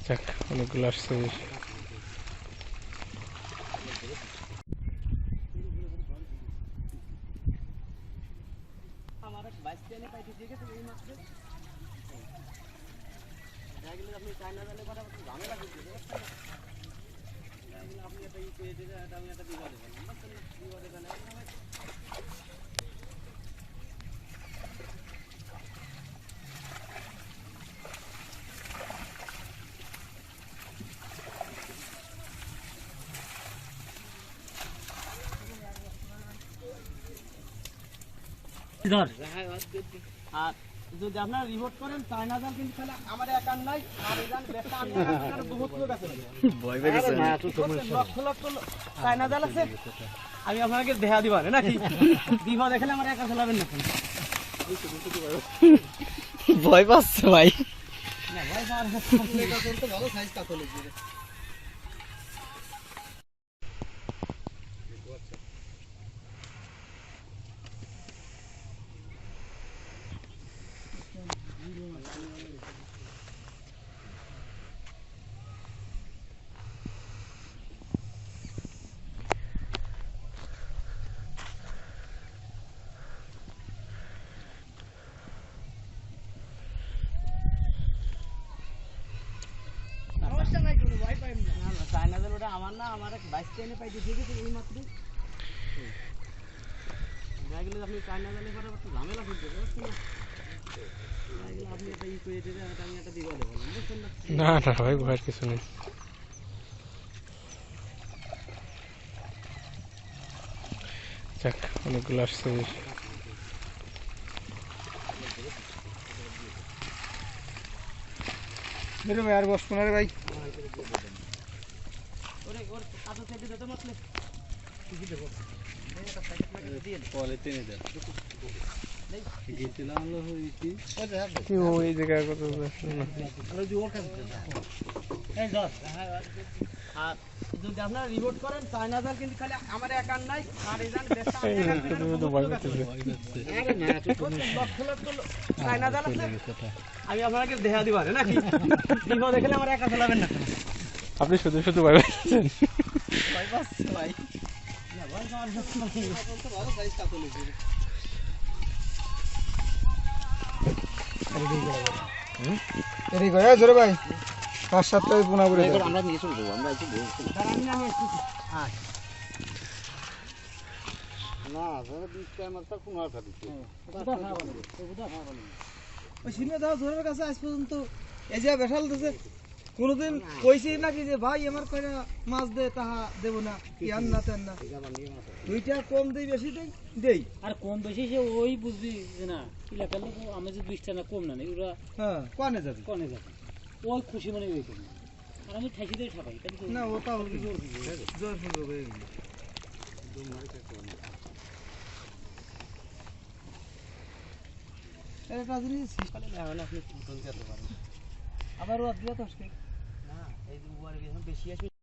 যাক অনেকগুলো আসছে বেশ। আর যদি আপনারা রিপোর্ট করেন চায়না জাল কিন্তু তাহলে আমার একার নাই আর এই জাল বেশটা আমি একার বহুত লোক আছে ভয় পেয়েছে না লক্ষ লক্ষ চায়না জাল আছে আমি আপনাকে দেখা দিবা নাকি দিবা দেখলে আমার একা চালাবেন না ভয় পাচ্ছে ভাই। না ভয় পাওয়ার তো ভালো সাইজ কাতল আছে চায়না জাল ওটা আমার না আমার এক বাইশ ট্রেনে পাইতে ঠিক আছে এই মাত্র দেখা গেলে আপনি চায়না জালে পরে একটু ঝামেলা করতে বুঝছেন না আপনি এটা ই করে দিলে আমি একটা দিবা দেবো বুঝছেন না না না ভাই ভয়ের কিছু নেই। যাক অনেকগুলো আসছে বেশ। मेरे में यार बस पुनः भाई ওরে ওর কাছে সাইডে দিতে মারলে কি দেবো पॉलिथीन इधर গেছিলাম হলো হইছি কি ওই জায়গায় কত না আর যে ওর কাছে এই ধর আর যদি আপনারা রিপোর্ট করেন চায়না জাল কিন্তু খালি আমার একার নাই আর এই জাল বেশটা আমি একার তো ভয় পাচ্ছে। আরে না লক্ষ লক্ষ চায়না জাল আছে আমি আপনাকে দেখা দিবা নাকি দিবা দেখলে আমার একা চালাবেন না আপনি শুধু শুধু ভয় পাচ্ছেন। ভয় পাচ্ছে ভাই না ভয় পাওয়ার তো ভালো সাইজ কাতল আছে এরি গয়া জোরে ভাই 5-7 টাই পুনা করে আমরা নিয়ে চলে যাবো আমরা একটু আমি হ্যাঁ না ধরে 20 টাইম একটা পুনা খাদি ওই সিনে দাও ধরে কাছে আজ পর্যন্ত এই যে বেশাল দিছে কোনদিন কইছি নাকি যে ভাই আমার কয়টা মাছ দে তাহা দেব না কি আন না তেন না দুইটা কম দেই বেশি দেই দেই আর কম বেশি সে ওই বুঝবি যে না এলাকার লোক আমি যে 20 টাকা কম না নেই ওরা হ্যাঁ কোনে যাবে কনে যাবে ওই খুশি মনে ওই করবে আর আমি ঠাইছি দিয়ে ঠাপাই না ওটা হল জোর জোর ফুল হবে এটা জিনিস সিস্টেমে না হলে আপনি ফুটন করতে পারেন আবার ও দিয়া তো না এই যে ওয়ারে বেশি আসবে